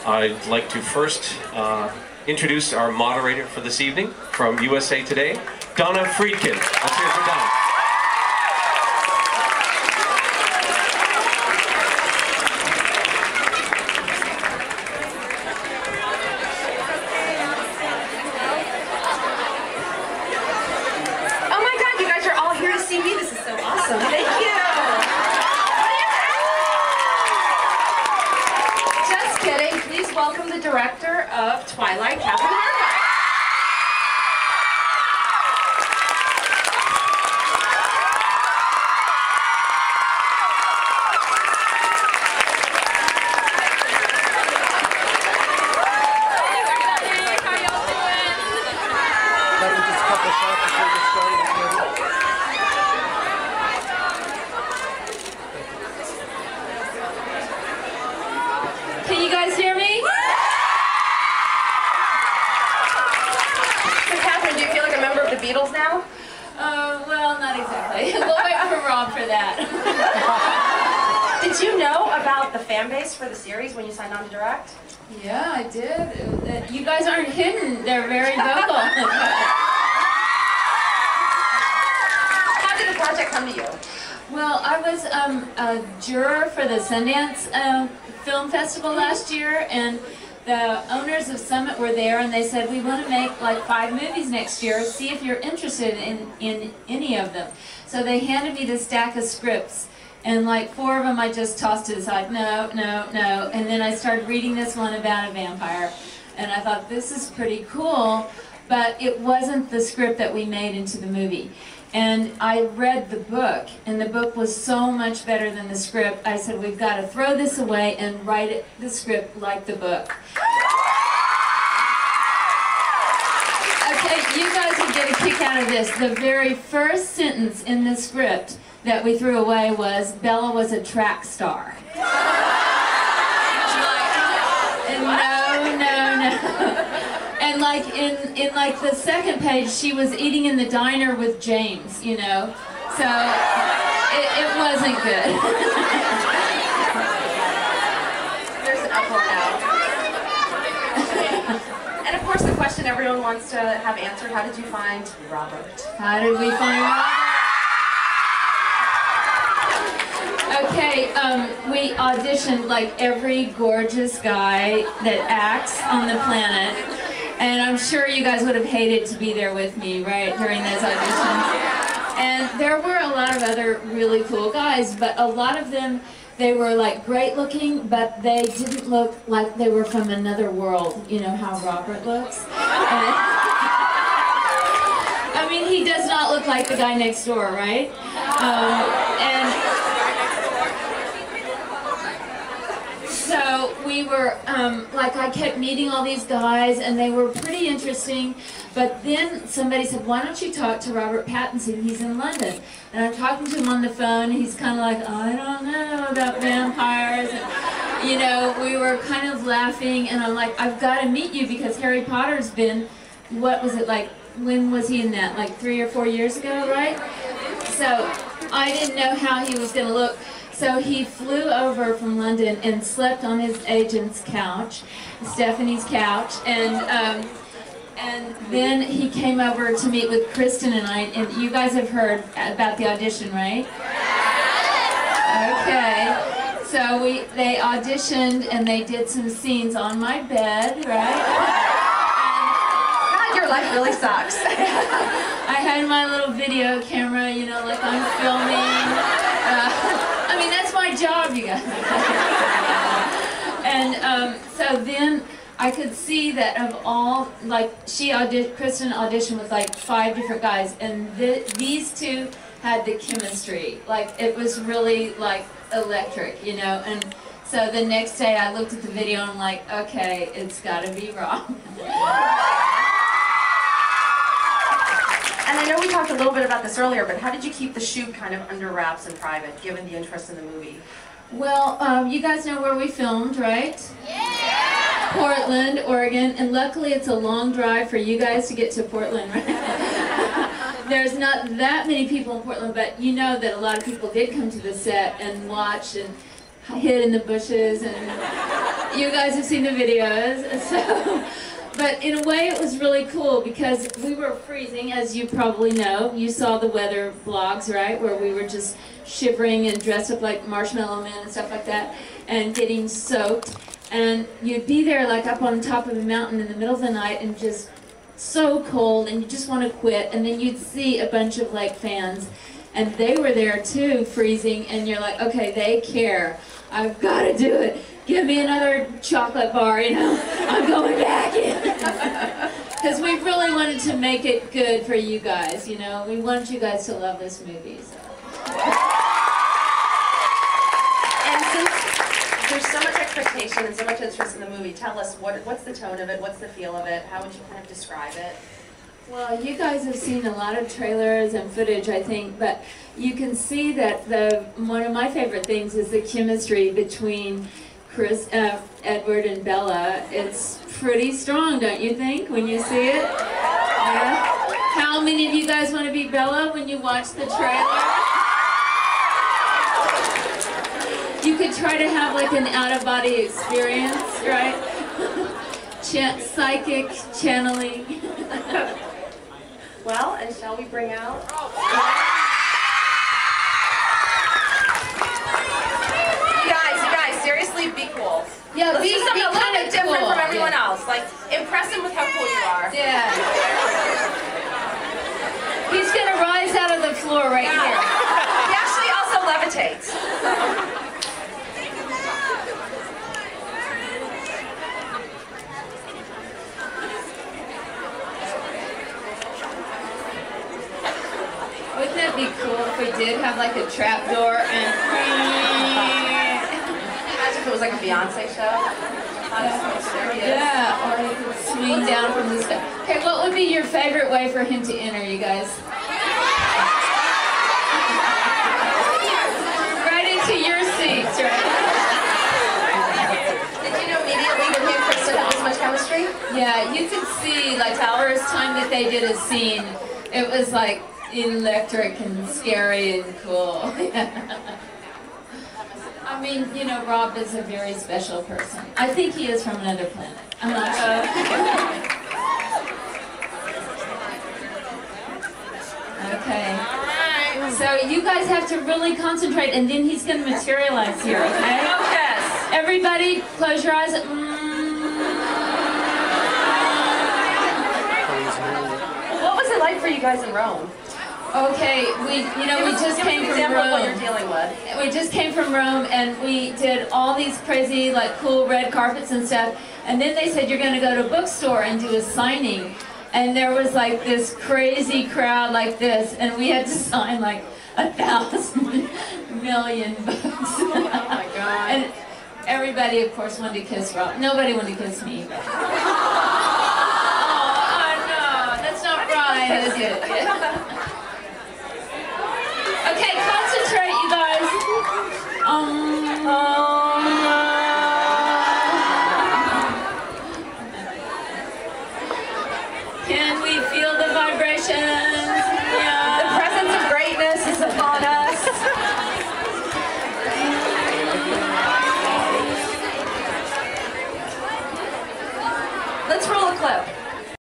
I'd like to first introduce our moderator for this evening from USA Today, Donna Friedkin. Let's hear it for Donna. Director of Twilight, Catherine Hardwicke. How y'all doing? Just a couple shots before we get started. Can you guys hear me? The Beatles now? Well, not exactly. We'll wait for Rob for that. Did you know about the fan base for the series when you signed on to direct? Yeah, I did. You guys aren't hidden. They're very vocal. How did the project come to you? Well, I was a juror for the Sundance Film Festival last year, and the owners of Summit were there, and they said, we want to make like 5 movies next year, see if you're interested in any of them. So they handed me this stack of scripts, and like 4 of them I just tossed to the side, no, no, no, and then I started reading this one about a vampire, and I thought, this is pretty cool, but it wasn't the script that we made into the movie. And I read the book, and the book was so much better than the script. I said, we've got to throw this away and write the script like the book. Okay, you guys will get a kick out of this. The very first sentence in the script that we threw away was, Bella was a track star. And no, no, no. And like in like the second page, she was eating in the diner with James, you know. So it wasn't good. There's an upload now. And of course, the question everyone wants to have answered: how did you find Robert? How did we find Robert? Okay, we auditioned like every gorgeous guy that acts on the planet. And I'm sure you guys would have hated to be there with me, right, during those auditions. And there were a lot of other really cool guys, but a lot of them, they were like great looking, but they didn't look like they were from another world. You know how Robert looks? And, I mean, he does not look like the guy next door, right? So we were, like I kept meeting all these guys and they were pretty interesting, but then somebody said, why don't you talk to Robert Pattinson, he's in London. And I'm talking to him on the phone, and he's kind of like, I don't know about vampires. And, you know, we were kind of laughing, and I'm like, I've got to meet you because Harry Potter's been, what was it like, when was he in that, like 3 or 4 years ago, right? So I didn't know how he was going to look. So he flew over from London and slept on his agent's couch, Stephanie's couch, and then he came over to meet with Kristen and I, and you guys have heard about the audition, right? Okay, so they auditioned and they did some scenes on my bed, right? God, your life really sucks. I had my little video camera, you know, like I'm filming. I mean, that's my job, you guys. And so then I could see that of all, like, Kristen auditioned with like 5 different guys, and these 2 had the chemistry. Like, it was really like electric, you know. And so the next day I looked at the video and I'm like, okay, it's got to be Rob. And I know we talked a little bit about this earlier, but how did you keep the shoot kind of under wraps and private, given the interest in the movie? Well, you guys know where we filmed, right? Yeah! Portland, Oregon, and luckily it's a long drive for you guys to get to Portland, right? There's not that many people in Portland, but you know that a lot of people did come to the set and watch, and hid in the bushes, and you guys have seen the videos. So, but in a way it was really cool because we were freezing, as you probably know. You saw the weather blogs, right, where we were just shivering and dressed up like Marshmallow Man and stuff like that, and getting soaked. And you'd be there like up on top of a mountain in the middle of the night and just so cold, and you just want to quit. And then you'd see a bunch of like fans, and they were there too, freezing, and you're like, okay, they care. I've got to do it. Give me another chocolate bar, you know. I'm going back in. Because we really wanted to make it good for you guys, you know. We wanted you guys to love this movie. So. And since there's so much expectation and so much interest in the movie, tell us what's the tone of it, what's the feel of it, how would you kind of describe it? Well, you guys have seen a lot of trailers and footage, I think, but you can see that one of my favorite things is the chemistry between Edward and Bella. It's pretty strong, don't you think, when you see it? Yeah. How many of you guys want to be Bella when you watch the trailer? You could try to have like an out-of-body experience, right? Psychic channeling. Well, and shall we bring out? You guys, seriously, be cool. Yeah, let's do something a little bit different cool. from everyone else. Like, impress him with how cool you are. Yeah. He's gonna rise out of the floor right here. He actually also levitates. Wouldn't that be cool if we did have like a trap door and Imagine if it was like a Beyonce show. yeah, or you could swing down from the sky. Okay, what would be your favorite way for him to enter, you guys? Right into your seats, right? Did you know immediately when he and Kristen had this much chemistry? Yeah, you could see like the first time that they did a scene, it was like electric and scary and cool. I mean, you know, Rob is a very special person. I think he is from another planet. I'm not sure. Okay. So you guys have to really concentrate, and then he's going to materialize here, okay? Focus. Everybody, close your eyes. What was it like for you guys in Rome? Okay, we just came from Rome. What you're Rome. dealing with. We just came from Rome, and we did all these crazy, like, cool red carpets and stuff. And then they said, you're going to go to a bookstore and do a signing. And there was, like, this crazy crowd like this, and we had to sign, like, 1,000 million books. Oh, my God. And everybody, of course, wanted to kiss Rob. Nobody wanted to kiss me. But... oh, no, that's not right, is it? Okay, concentrate, you guys.